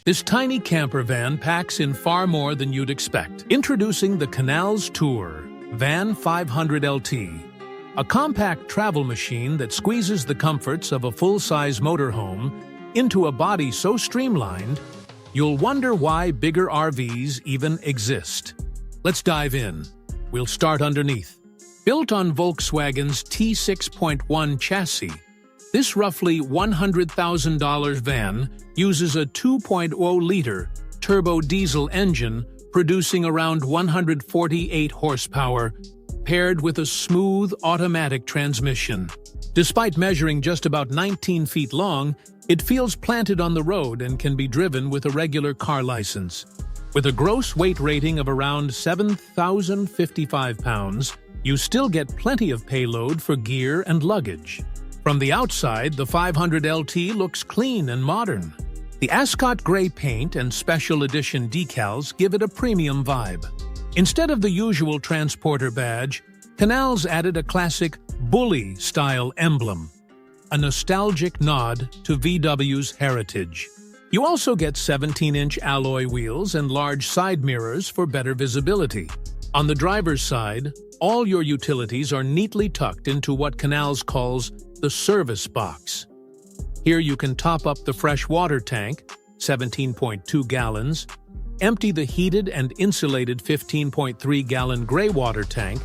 This tiny camper van packs in far more than you'd expect. Introducing the Canals Tour Van 500 LT, a compact travel machine that squeezes the comforts of a full-size motorhome into a body so streamlined, you'll wonder why bigger RVs even exist. Let's dive in. We'll start underneath. Built on Volkswagen's T6.1 chassis, this roughly $100,000 van uses a 2.0-liter turbo diesel engine producing around 148 horsepower, paired with a smooth automatic transmission. Despite measuring just about 19 feet long, it feels planted on the road and can be driven with a regular car license. With a gross weight rating of around 7,055 pounds, you still get plenty of payload for gear and luggage. From the outside, the 500 LT looks clean and modern. The Ascot gray paint and special edition decals give it a premium vibe. Instead of the usual transporter badge, Canals added a classic bully-style emblem, a nostalgic nod to VW's heritage. You also get 17-inch alloy wheels and large side mirrors for better visibility. On the driver's side, all your utilities are neatly tucked into what Canals calls the service box. Here you can top up the fresh water tank, 17.2 gallons, empty the heated and insulated 15.3-gallon gray water tank,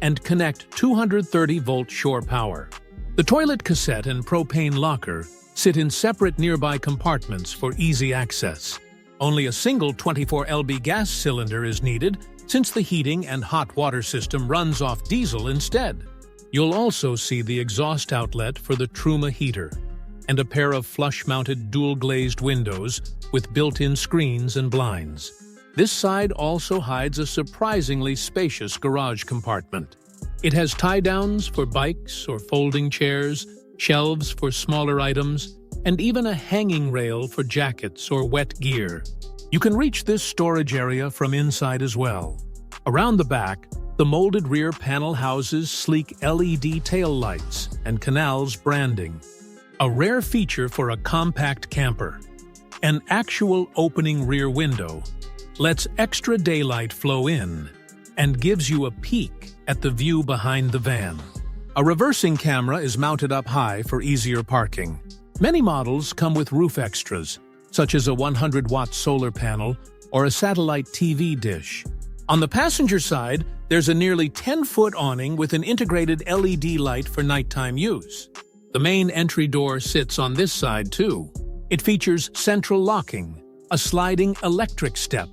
and connect 230-volt shore power. The toilet cassette and propane locker sit in separate nearby compartments for easy access. Only a single 24 lb gas cylinder is needed since the heating and hot water system runs off diesel instead. You'll also see the exhaust outlet for the Truma heater and a pair of flush-mounted dual-glazed windows with built-in screens and blinds. This side also hides a surprisingly spacious garage compartment. It has tie-downs for bikes or folding chairs, shelves for smaller items, and even a hanging rail for jackets or wet gear. You can reach this storage area from inside as well. Around the back, the molded rear panel houses sleek LED taillights and Canals branding, a rare feature for a compact camper. An actual opening rear window lets extra daylight flow in and gives you a peek at the view behind the van. A reversing camera is mounted up high for easier parking. Many models come with roof extras, such as a 100-watt solar panel or a satellite TV dish. On the passenger side, there's a nearly 10-foot awning with an integrated LED light for nighttime use. The main entry door sits on this side too. It features central locking, a sliding electric step,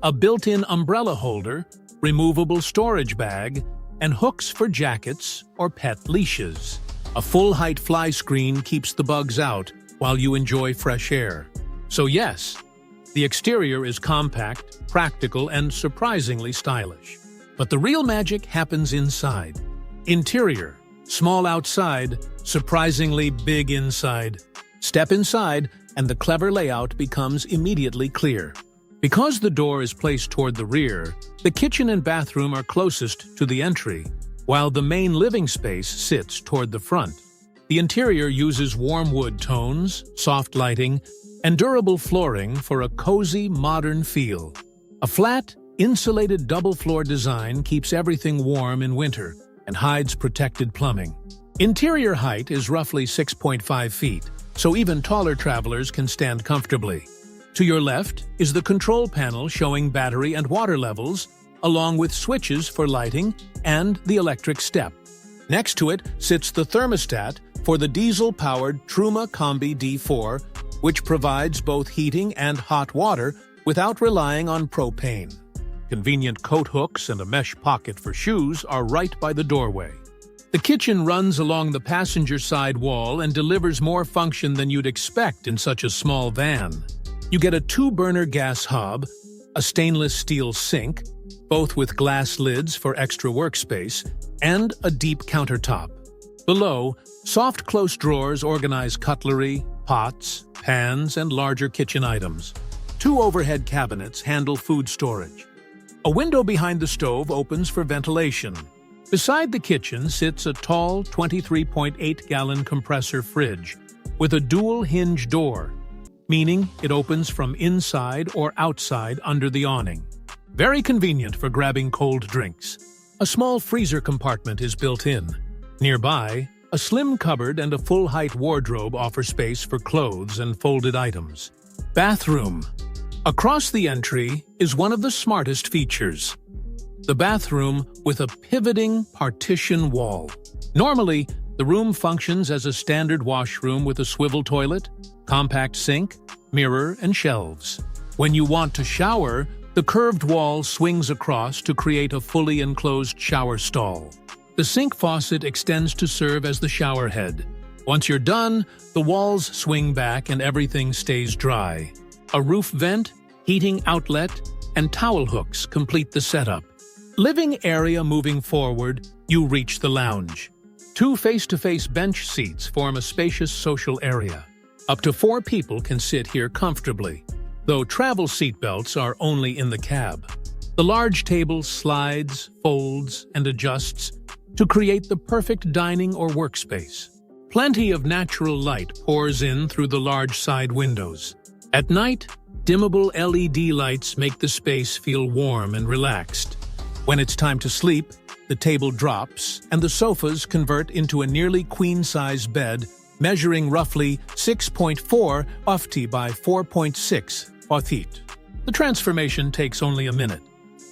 a built-in umbrella holder, removable storage bag, and hooks for jackets or pet leashes. A full-height fly screen keeps the bugs out while you enjoy fresh air. So yes, the exterior is compact, practical, and surprisingly stylish. But the real magic happens inside. Interior, small outside, surprisingly big inside. Step inside, and the clever layout becomes immediately clear. Because the door is placed toward the rear, the kitchen and bathroom are closest to the entry, while the main living space sits toward the front. The interior uses warm wood tones, soft lighting, and durable flooring for a cozy, modern feel. A flat, insulated double-floor design keeps everything warm in winter and hides protected plumbing. Interior height is roughly 6.5 feet, so even taller travelers can stand comfortably. To your left is the control panel showing battery and water levels, along with switches for lighting and the electric step. Next to it sits the thermostat for the diesel-powered Truma Combi D4, which provides both heating and hot water without relying on propane. Convenient coat hooks and a mesh pocket for shoes are right by the doorway. The kitchen runs along the passenger side wall and delivers more function than you'd expect in such a small van. You get a 2-burner gas hob, a stainless steel sink, both with glass lids for extra workspace, and a deep countertop. Below, soft close drawers organize cutlery, pots, pans, and larger kitchen items. 2 overhead cabinets handle food storage. A window behind the stove opens for ventilation. Beside the kitchen sits a tall 23.8-gallon compressor fridge with a dual hinge door. meaning it opens from inside or outside under the awning. Very convenient for grabbing cold drinks. A small freezer compartment is built in. Nearby, a slim cupboard and a full-height wardrobe offer space for clothes and folded items. Bathroom. Across the entry is one of the smartest features. The bathroom with a pivoting partition wall. Normally, the room functions as a standard washroom with a swivel toilet, compact sink, mirror, and shelves. When you want to shower, the curved wall swings across to create a fully enclosed shower stall. The sink faucet extends to serve as the shower head. Once you're done, the walls swing back and everything stays dry. A roof vent, heating outlet, and towel hooks complete the setup. Living area moving forward, you reach the lounge. 2 face-to-face bench seats form a spacious social area. Up to 4 people can sit here comfortably, though travel seatbelts are only in the cab. The large table slides, folds, and adjusts to create the perfect dining or workspace. Plenty of natural light pours in through the large side windows. At night, dimmable LED lights make the space feel warm and relaxed. When it's time to sleep, the table drops and the sofas convert into a nearly queen-size bed measuring roughly 6.4 ft by 4.6 ft. The transformation takes only a minute.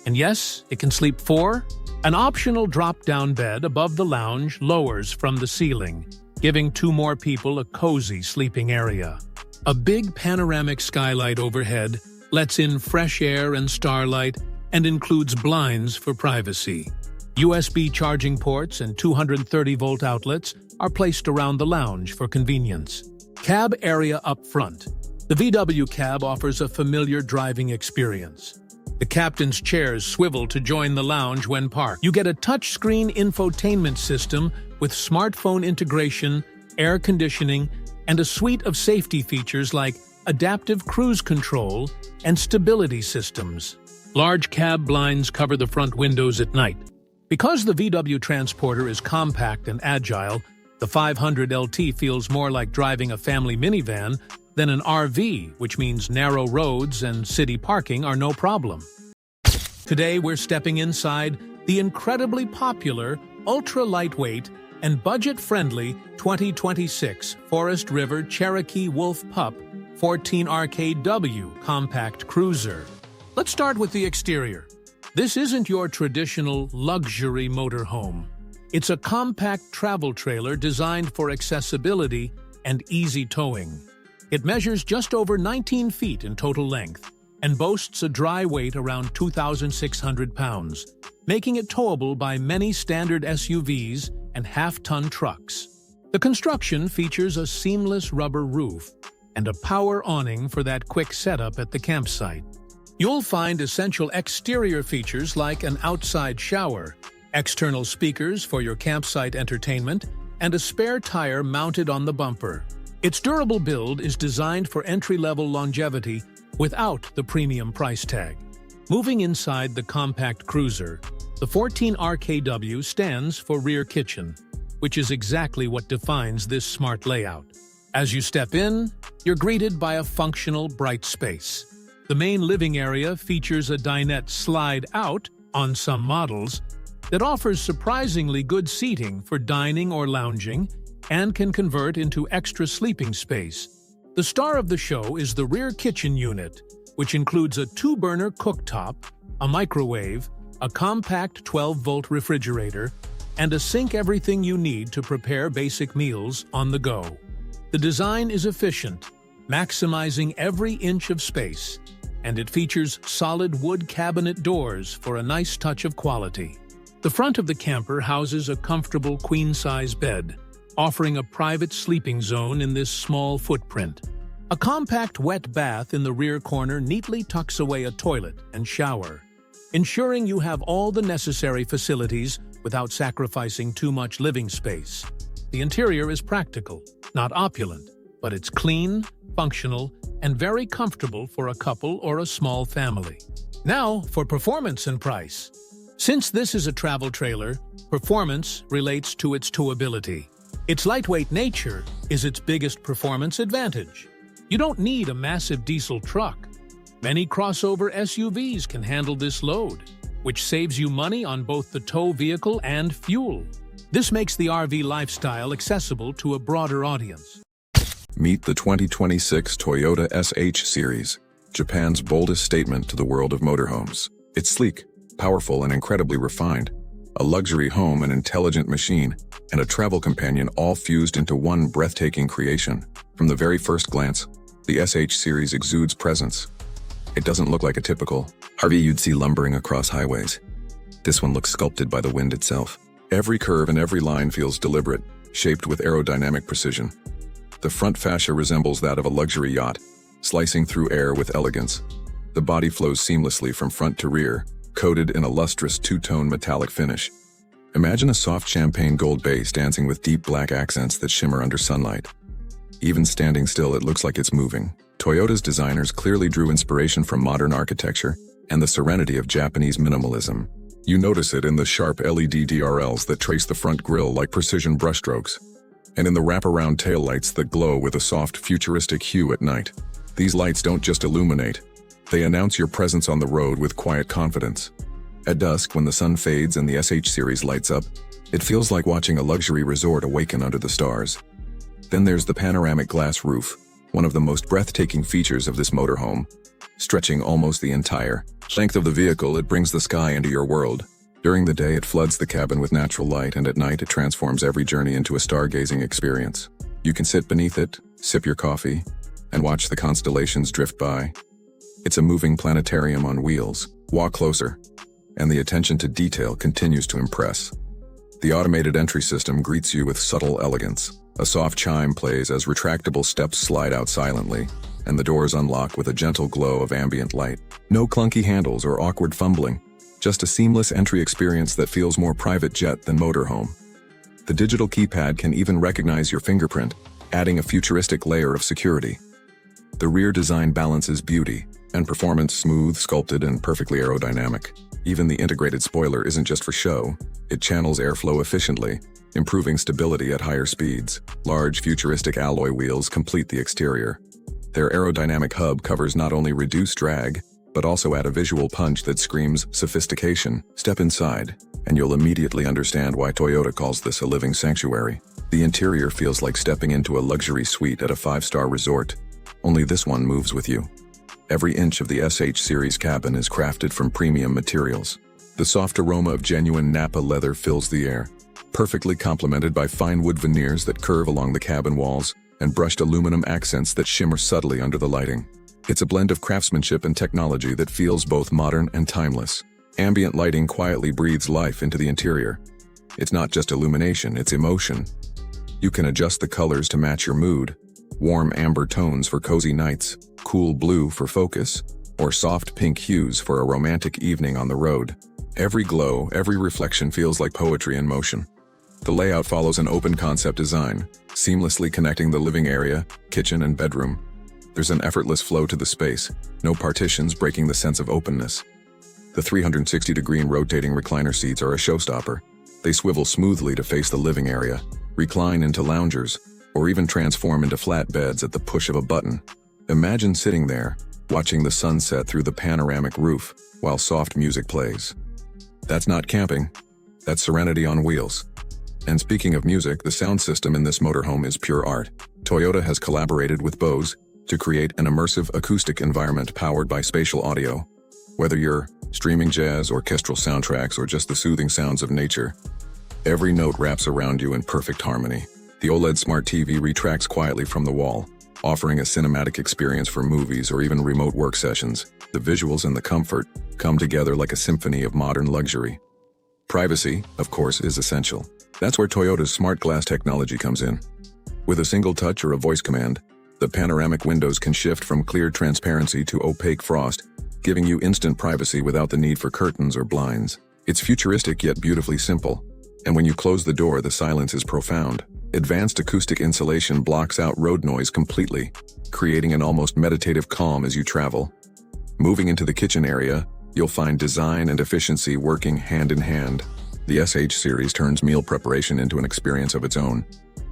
And yes, it can sleep 4. An optional drop-down bed above the lounge lowers from the ceiling, giving 2 more people a cozy sleeping area. A big panoramic skylight overhead lets in fresh air and starlight and includes blinds for privacy. USB charging ports and 230-volt outlets are placed around the lounge for convenience. Cab area up front. The VW cab offers a familiar driving experience. The captain's chairs swivel to join the lounge when parked. You get a touchscreen infotainment system with smartphone integration, air conditioning, and a suite of safety features like adaptive cruise control and stability systems. Large cab blinds cover the front windows at night. Because the VW Transporter is compact and agile, the 500 LT feels more like driving a family minivan than an RV, which means narrow roads and city parking are no problem. Today we're stepping inside the incredibly popular, ultra-lightweight, and budget-friendly 2026 Forest River Cherokee Wolf Pup 14RKW compact cruiser. Let's start with the exterior. This isn't your traditional luxury motorhome. It's a compact travel trailer designed for accessibility and easy towing. It measures just over 19 feet in total length and boasts a dry weight around 2,600 pounds, making it towable by many standard SUVs and half-ton trucks. The construction features a seamless rubber roof and a power awning for that quick setup at the campsite. You'll find essential exterior features like an outside shower, external speakers for your campsite entertainment, and a spare tire mounted on the bumper. Its durable build is designed for entry-level longevity without the premium price tag. Moving inside the compact cruiser, the 14RKW stands for rear kitchen, which is exactly what defines this smart layout. As you step in, you're greeted by a functional, bright space. The main living area features a dinette slide-out on some models that offers surprisingly good seating for dining or lounging and can convert into extra sleeping space. The star of the show is the rear kitchen unit, which includes a 2-burner cooktop, a microwave, a compact 12-volt refrigerator, and a sink everything you need to prepare basic meals on the go. The design is efficient, maximizing every inch of space, and it features solid wood cabinet doors for a nice touch of quality. The front of the camper houses a comfortable queen-size bed, offering a private sleeping zone in this small footprint. A compact wet bath in the rear corner neatly tucks away a toilet and shower, ensuring you have all the necessary facilities without sacrificing too much living space. The interior is practical, not opulent, but it's clean, functional, and very comfortable for a couple or a small family. Now for performance and price. Since this is a travel trailer, performance relates to its towability. Its lightweight nature is its biggest performance advantage. You don't need a massive diesel truck. Many crossover SUVs can handle this load, which saves you money on both the tow vehicle and fuel. This makes the RV lifestyle accessible to a broader audience. Meet the 2026 Toyota SH Series, Japan's boldest statement to the world of motorhomes. It's sleek, powerful, and incredibly refined. A luxury home, an intelligent machine, and a travel companion all fused into one breathtaking creation. From the very first glance, the SH Series exudes presence. It doesn't look like a typical RV you'd see lumbering across highways. This one looks sculpted by the wind itself. Every curve and every line feels deliberate, shaped with aerodynamic precision. The front fascia resembles that of a luxury yacht, slicing through air with elegance. The body flows seamlessly from front to rear, coated in a lustrous two-tone metallic finish. Imagine a soft champagne gold base dancing with deep black accents that shimmer under sunlight. Even standing still, it looks like it's moving. Toyota's designers clearly drew inspiration from modern architecture and the serenity of Japanese minimalism. You notice it in the sharp LED DRLs that trace the front grille like precision brushstrokes, and in the wraparound taillights that glow with a soft, futuristic hue at night. These lights don't just illuminate, they announce your presence on the road with quiet confidence. At dusk, when the sun fades and the SH Series lights up, it feels like watching a luxury resort awaken under the stars. Then there's the panoramic glass roof, one of the most breathtaking features of this motorhome. Stretching almost the entire length of the vehicle, it brings the sky into your world. During the day, it floods the cabin with natural light, and at night, it transforms every journey into a stargazing experience. You can sit beneath it, sip your coffee, and watch the constellations drift by. It's a moving planetarium on wheels. Walk closer, and the attention to detail continues to impress. The automated entry system greets you with subtle elegance. A soft chime plays as retractable steps slide out silently, and the doors unlock with a gentle glow of ambient light. No clunky handles or awkward fumbling, just a seamless entry experience that feels more private jet than motorhome. The digital keypad can even recognize your fingerprint, adding a futuristic layer of security. The rear design balances beauty and performance, smooth, sculpted, and perfectly aerodynamic. Even the integrated spoiler isn't just for show, it channels airflow efficiently, improving stability at higher speeds. Large, futuristic alloy wheels complete the exterior. Their aerodynamic hub covers not only reduce drag, but also add a visual punch that screams sophistication. Step inside, and you'll immediately understand why Toyota calls this a living sanctuary. The interior feels like stepping into a luxury suite at a 5-star resort, only this one moves with you. Every inch of the SH Series cabin is crafted from premium materials. The soft aroma of genuine Napa leather fills the air, perfectly complemented by fine wood veneers that curve along the cabin walls and brushed aluminum accents that shimmer subtly under the lighting. It's a blend of craftsmanship and technology that feels both modern and timeless. Ambient lighting quietly breathes life into the interior. It's not just illumination, it's emotion. You can adjust the colors to match your mood. Warm amber tones for cozy nights, cool blue for focus, or soft pink hues for a romantic evening on the road. Every glow, every reflection feels like poetry in motion. The layout follows an open concept design, seamlessly connecting the living area, kitchen, and bedroom. There's an effortless flow to the space, no partitions breaking the sense of openness. The 360-degree rotating recliner seats are a showstopper. They swivel smoothly to face the living area, recline into loungers, or even transform into flat beds at the push of a button. Imagine sitting there, watching the sunset through the panoramic roof while soft music plays. That's not camping, that's serenity on wheels. And speaking of music, the sound system in this motorhome is pure art. Toyota has collaborated with Bose to create an immersive acoustic environment powered by spatial audio. Whether you're streaming jazz, orchestral soundtracks, or just the soothing sounds of nature, every note wraps around you in perfect harmony. The OLED Smart TV retracts quietly from the wall, offering a cinematic experience for movies or even remote work sessions. The visuals and the comfort come together like a symphony of modern luxury. Privacy, of course, is essential. That's where Toyota's smart glass technology comes in. With a single touch or a voice command, the panoramic windows can shift from clear transparency to opaque frost, giving you instant privacy without the need for curtains or blinds. It's futuristic yet beautifully simple, and when you close the door, the silence is profound. Advanced acoustic insulation blocks out road noise completely, creating an almost meditative calm as you travel. Moving into the kitchen area, you'll find design and efficiency working hand in hand. The SH Series turns meal preparation into an experience of its own.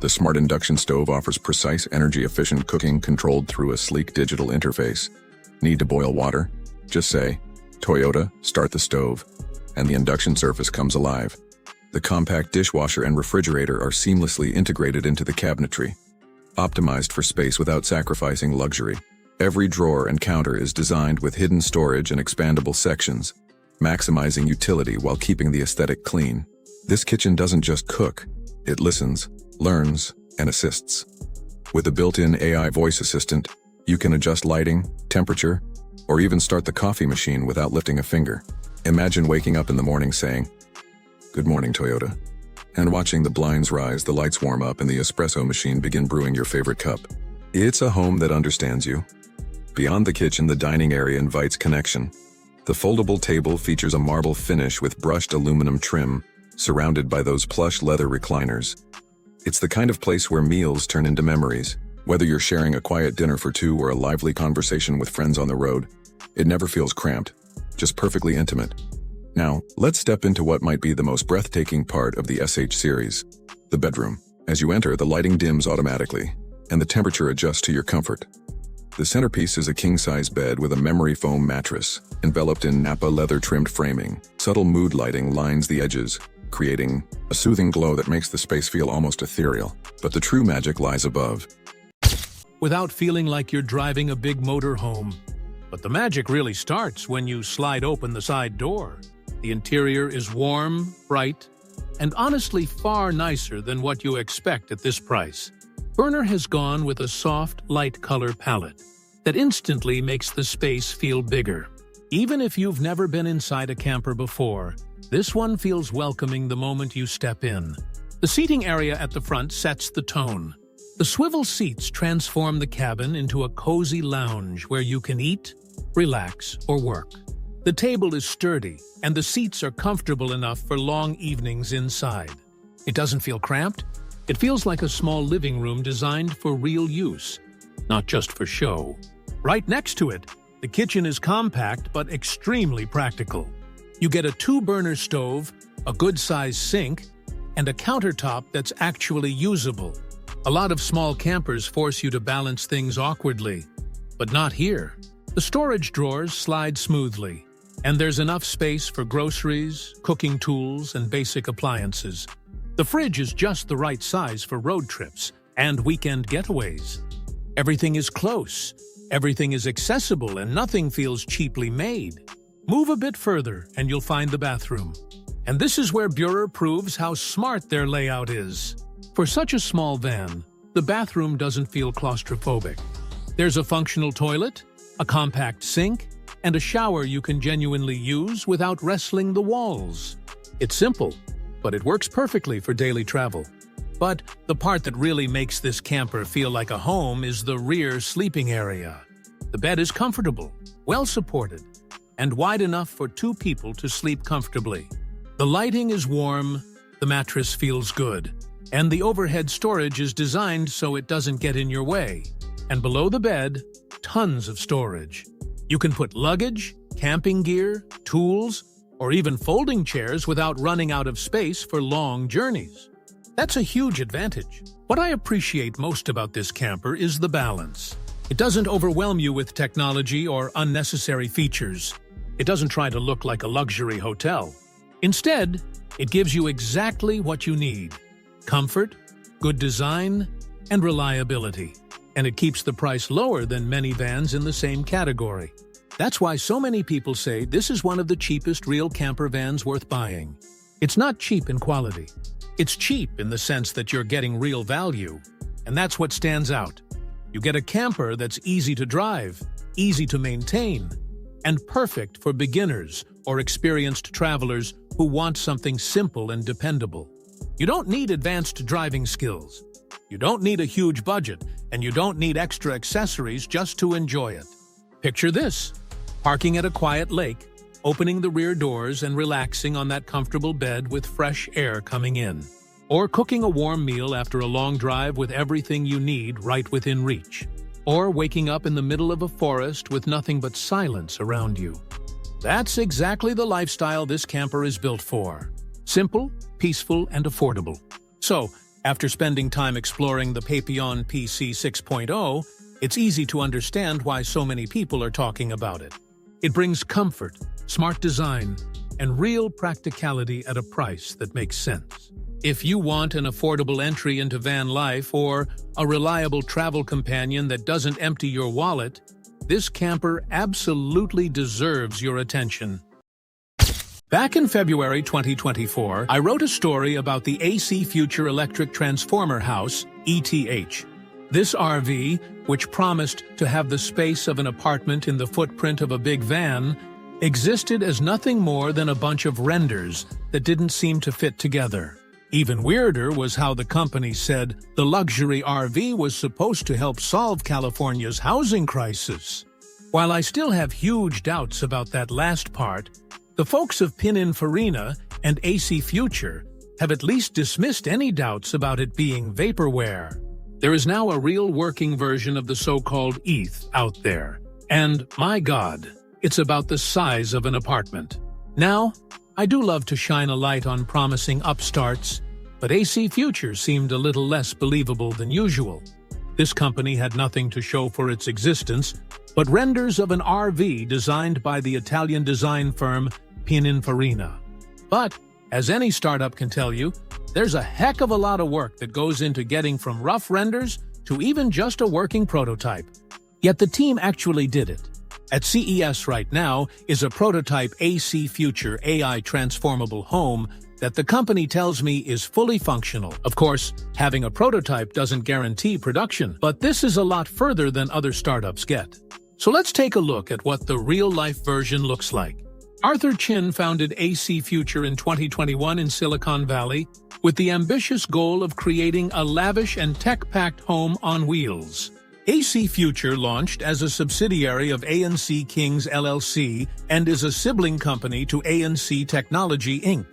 The smart induction stove offers precise, energy-efficient cooking controlled through a sleek digital interface. Need to boil water? Just say, "Toyota, start the stove," and the induction surface comes alive. The compact dishwasher and refrigerator are seamlessly integrated into the cabinetry, optimized for space without sacrificing luxury. Every drawer and counter is designed with hidden storage and expandable sections, maximizing utility while keeping the aesthetic clean. This kitchen doesn't just cook, it listens, learns, and assists. With a built-in AI voice assistant, you can adjust lighting, temperature, or even start the coffee machine without lifting a finger. Imagine waking up in the morning saying, "Good morning, Toyota," and watching the blinds rise, the lights warm up, and the espresso machine begin brewing your favorite cup. It's a home that understands you. Beyond the kitchen, the dining area invites connection. The foldable table features a marble finish with brushed aluminum trim, surrounded by those plush leather recliners. It's the kind of place where meals turn into memories. Whether you're sharing a quiet dinner for two or a lively conversation with friends on the road, it never feels cramped, just perfectly intimate. Now, let's step into what might be the most breathtaking part of the SH series, the bedroom. As you enter, the lighting dims automatically, and the temperature adjusts to your comfort. The centerpiece is a king-size bed with a memory foam mattress, enveloped in Napa leather-trimmed framing. Subtle mood lighting lines the edges, creating a soothing glow that makes the space feel almost ethereal. But the true magic lies above. Without feeling like you're driving a big motorhome. But the magic really starts when you slide open the side door. The interior is warm, bright, and honestly far nicer than what you expect at this price. Berner has gone with a soft, light color palette that instantly makes the space feel bigger. Even if you've never been inside a camper before, this one feels welcoming the moment you step in. The seating area at the front sets the tone. The swivel seats transform the cabin into a cozy lounge where you can eat, relax, or work. The table is sturdy, and the seats are comfortable enough for long evenings inside. It doesn't feel cramped. It feels like a small living room designed for real use, not just for show. Right next to it, the kitchen is compact but extremely practical. You get a 2-burner stove, a good-sized sink, and a countertop that's actually usable. A lot of small campers force you to balance things awkwardly, but not here. The storage drawers slide smoothly, and there's enough space for groceries, cooking tools, and basic appliances. The fridge is just the right size for road trips and weekend getaways. Everything is close, everything is accessible, and nothing feels cheaply made. Move a bit further and you'll find the bathroom. And this is where Burer proves how smart their layout is. For such a small van, the bathroom doesn't feel claustrophobic. There's a functional toilet, a compact sink, and a shower you can genuinely use without wrestling the walls. It's simple, but it works perfectly for daily travel. But the part that really makes this camper feel like a home is the rear sleeping area. The bed is comfortable, well-supported, and wide enough for 2 people to sleep comfortably. The lighting is warm, the mattress feels good, and the overhead storage is designed so it doesn't get in your way. And below the bed, tons of storage. You can put luggage, camping gear, tools, or even folding chairs without running out of space for long journeys. That's a huge advantage. What I appreciate most about this camper is the balance. It doesn't overwhelm you with technology or unnecessary features. It doesn't try to look like a luxury hotel. Instead, it gives you exactly what you need: comfort, good design, and reliability. And it keeps the price lower than many vans in the same category. That's why so many people say this is one of the cheapest real camper vans worth buying. It's not cheap in quality. It's cheap in the sense that you're getting real value. And that's what stands out. You get a camper that's easy to drive, easy to maintain, and perfect for beginners or experienced travelers who want something simple and dependable. You don't need advanced driving skills. You don't need a huge budget, and you don't need extra accessories just to enjoy it. Picture this: parking at a quiet lake, opening the rear doors and relaxing on that comfortable bed with fresh air coming in. Or cooking a warm meal after a long drive with everything you need right within reach. Or waking up in the middle of a forest with nothing but silence around you. That's exactly the lifestyle this camper is built for. Simple, peaceful, and affordable. So, After spending time exploring the Papillon PC 6.0, it's easy to understand why so many people are talking about it. It brings comfort, smart design, and real practicality at a price that makes sense. If you want an affordable entry into van life or a reliable travel companion that doesn't empty your wallet, this camper absolutely deserves your attention. Back in February 2024, I wrote a story about the AC Future Electric Transformer House, ETH. This RV, which promised to have the space of an apartment in the footprint of a big van, existed as nothing more than a bunch of renders that didn't seem to fit together. Even weirder was how the company said the luxury RV was supposed to help solve California's housing crisis. While I still have huge doubts about that last part, the folks of Pininfarina and AC Future have at least dismissed any doubts about it being vaporware. There is now a real working version of the so-called ETH out there, and my God, it's about the size of an apartment. Now, I do love to shine a light on promising upstarts, but AC Future seemed a little less believable than usual. This company had nothing to show for its existence, but renders of an RV designed by the Italian design firm Pininfarina. But, as any startup can tell you, there's a heck of a lot of work that goes into getting from rough renders to even just a working prototype. Yet the team actually did it. At CES right now is a prototype AC Future AI transformable home that the company tells me is fully functional. Of course, having a prototype doesn't guarantee production, but this is a lot further than other startups get. So let's take a look at what the real-life version looks like. Arthur Chin founded AC Future in 2021 in Silicon Valley with the ambitious goal of creating a lavish and tech-packed home on wheels. AC Future launched as a subsidiary of ANC Kings LLC and is a sibling company to ANC Technology Inc.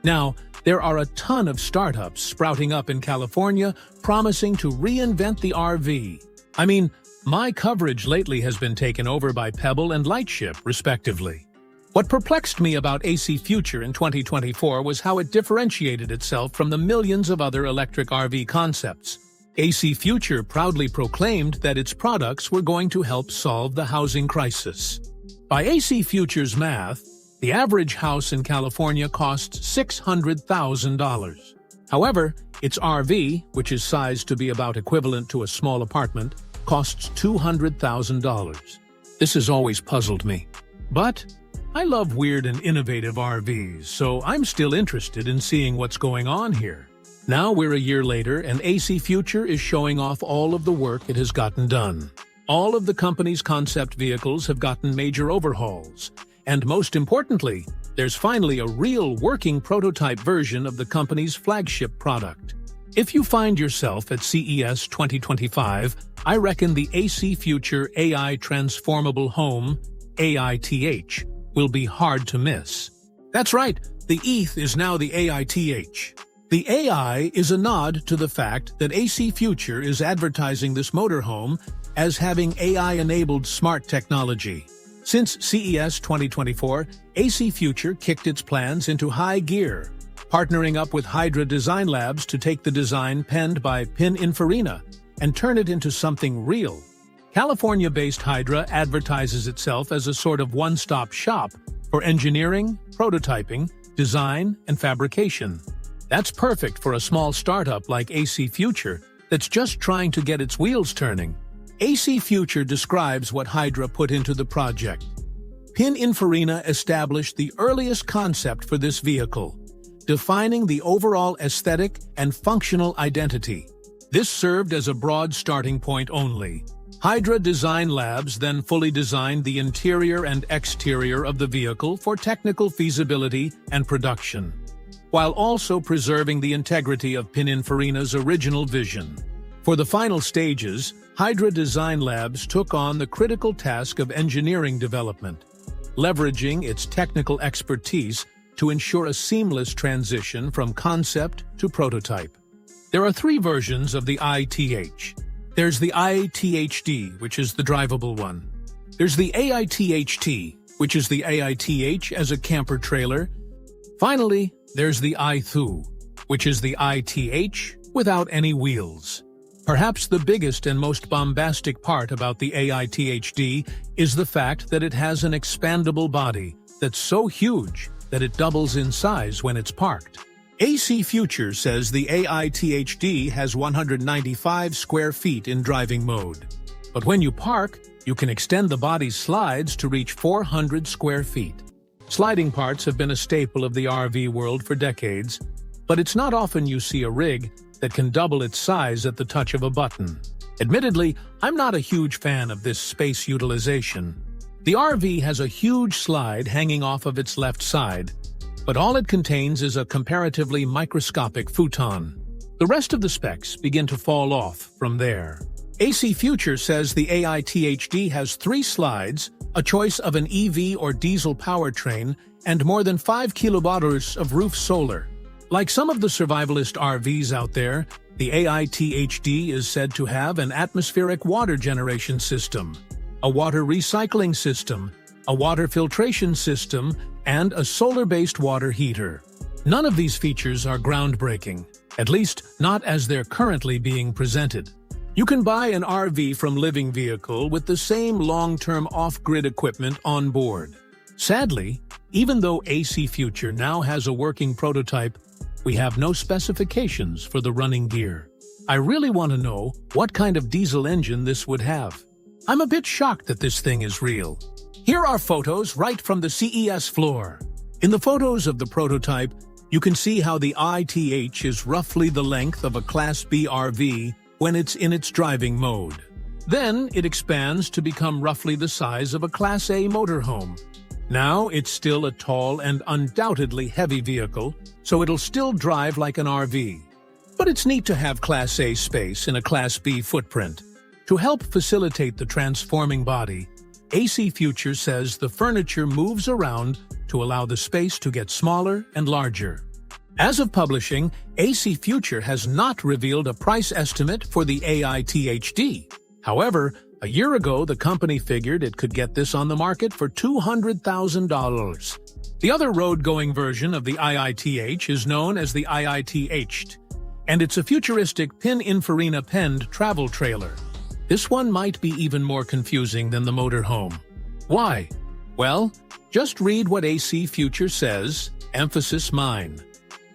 Now, there are a ton of startups sprouting up in California promising to reinvent the RV. I mean, my coverage lately has been taken over by Pebble and Lightship, respectively. What perplexed me about AC Future in 2024 was how it differentiated itself from the millions of other electric RV concepts. AC Future proudly proclaimed that its products were going to help solve the housing crisis. By AC Future's math, the average house in California costs $600,000. However, its RV, which is sized to be about equivalent to a small apartment, costs $200,000. This has always puzzled me. But I love weird and innovative RVs, so I'm still interested in seeing what's going on here. Now we're a year later, and AC Future is showing off all of the work it has gotten done. All of the company's concept vehicles have gotten major overhauls. And most importantly, there's finally a real working prototype version of the company's flagship product. If you find yourself at CES 2025, I reckon the AC Future AI Transformable Home, AITH, will be hard to miss. That's right, the ETH is now the AITH. The AI is a nod to the fact that AC Future is advertising this motorhome as having AI-enabled smart technology. Since CES 2024, AC Future kicked its plans into high gear, partnering up with Hydra Design Labs to take the design penned by Pininfarina and turn it into something real. California-based Hydra advertises itself as a sort of one-stop shop for engineering, prototyping, design, and fabrication. That's perfect for a small startup like AC Future that's just trying to get its wheels turning. AC Future describes what Hydra put into the project. Pininfarina established the earliest concept for this vehicle, defining the overall aesthetic and functional identity. This served as a broad starting point only. Hydra Design Labs then fully designed the interior and exterior of the vehicle for technical feasibility and production, while also preserving the integrity of Pininfarina's original vision. For the final stages, Hydra Design Labs took on the critical task of engineering development, leveraging its technical expertise to ensure a seamless transition from concept to prototype. There are 3 versions of the ITH. There's the ITHD, which is the drivable one. There's the AITHT, which is the AITH as a camper trailer. Finally, there's the ITHU, which is the ITH without any wheels. Perhaps the biggest and most bombastic part about the AITHD is the fact that it has an expandable body that's so huge that it doubles in size when it's parked. AC Future says the AITHD has 195 square feet in driving mode. But when you park, you can extend the body's slides to reach 400 square feet. Sliding parts have been a staple of the RV world for decades, but it's not often you see a rig that can double its size at the touch of a button. Admittedly, I'm not a huge fan of this space utilization. The RV has a huge slide hanging off of its left side, but all it contains is a comparatively microscopic futon. The rest of the specs begin to fall off from there. AC Future says the AITHD has 3 slides, a choice of an EV or diesel powertrain, and more than 5 kWh of roof solar. Like some of the survivalist RVs out there, the AITHD is said to have an atmospheric water generation system, a water recycling system, a water filtration system, and a solar-based water heater. None of these features are groundbreaking, at least not as they're currently being presented. You can buy an RV from Living Vehicle with the same long-term off-grid equipment on board. Sadly, even though AC Future now has a working prototype, we have no specifications for the running gear. I really want to know what kind of diesel engine this would have. I'm a bit shocked that this thing is real. Here are photos right from the CES floor. In the photos of the prototype, you can see how the ITH is roughly the length of a Class B RV when it's in its driving mode. Then it expands to become roughly the size of a Class A motorhome. Now it's still a tall and undoubtedly heavy vehicle, so it'll still drive like an RV. But it's neat to have Class A space in a Class B footprint. To help facilitate the transforming body, AC Future says the furniture moves around to allow the space to get smaller and larger. As of publishing, AC Future has not revealed a price estimate for the AITHD. However, a year ago, the company figured it could get this on the market for $200,000. The other road-going version of the IITH is known as the IITH, and it's a futuristic Pininfarina penned travel trailer. This one might be even more confusing than the Motorhome. Why? Well, just read what AC Future says, emphasis mine.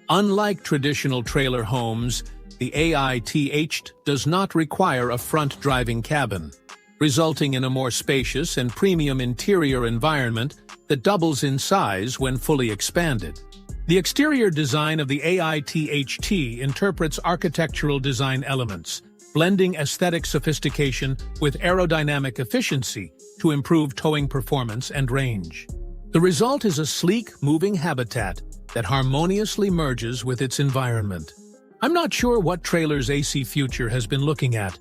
Unlike traditional trailer homes, the AITH does not require a front driving cabin, resulting in a more spacious and premium interior environment that doubles in size when fully expanded. The exterior design of the AITHT interprets architectural design elements, blending aesthetic sophistication with aerodynamic efficiency to improve towing performance and range. The result is a sleek, moving habitat that harmoniously merges with its environment. I'm not sure what trailers AC Future has been looking at,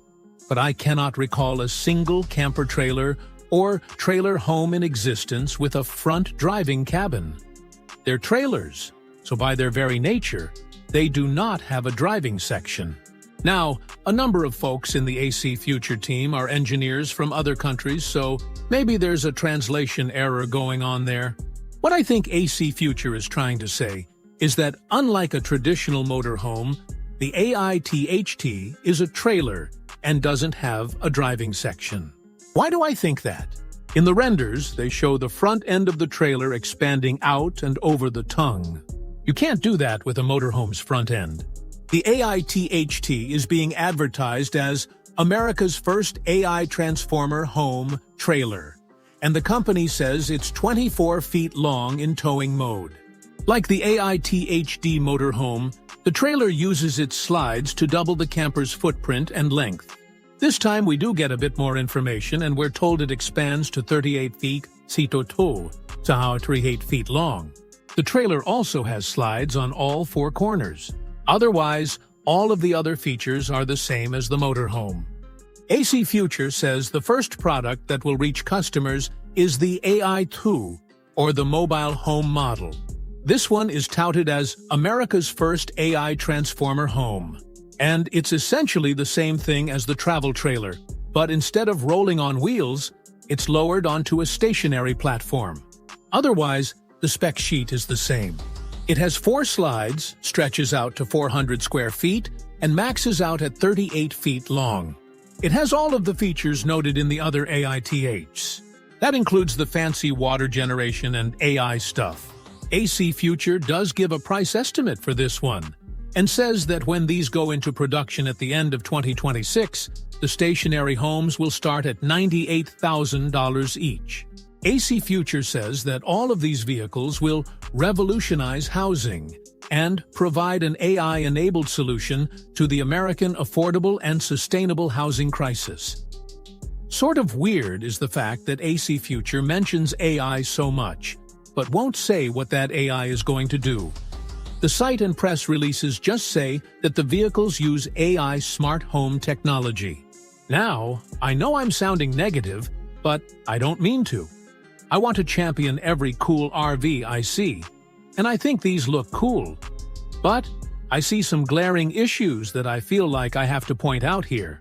but I cannot recall a single camper trailer or trailer home in existence with a front driving cabin. They're trailers, so by their very nature, they do not have a driving section. Now, a number of folks in the AC Future team are engineers from other countries, so maybe there's a translation error going on there. What I think AC Future is trying to say is that unlike a traditional motorhome, the AITHT is a trailer and doesn't have a driving section. Why do I think that? In the renders, they show the front end of the trailer expanding out and over the tongue. You can't do that with a motorhome's front end. The AITHT is being advertised as America's first AI transformer home trailer, and the company says it's 24 feet long in towing mode. Like the AITHD motorhome, the trailer uses its slides to double the camper's footprint and length. This time we do get a bit more information, and we're told it expands to 38 feet, sa 38 feet long. The trailer also has slides on all 4 corners. Otherwise, all of the other features are the same as the motorhome. AC Future says the first product that will reach customers is the AI2, or the mobile home model. This one is touted as America's first AI transformer home. And it's essentially the same thing as the travel trailer, but instead of rolling on wheels, it's lowered onto a stationary platform. Otherwise, the spec sheet is the same. It has 4 slides, stretches out to 400 square feet, and maxes out at 38 feet long. It has all of the features noted in the other AITHs. That includes the fancy water generation and AI stuff. AC Future does give a price estimate for this one, and says that when these go into production at the end of 2026, the stationary homes will start at $98,000 each. AC Future says that all of these vehicles will revolutionize housing and provide an AI-enabled solution to the American affordable and sustainable housing crisis. Sort of weird is the fact that AC Future mentions AI so much, but won't say what that AI is going to do. The site and press releases just say that the vehicles use AI smart home technology. Now, I know I'm sounding negative, but I don't mean to. I want to champion every cool RV I see, and I think these look cool. But I see some glaring issues that I feel like I have to point out here.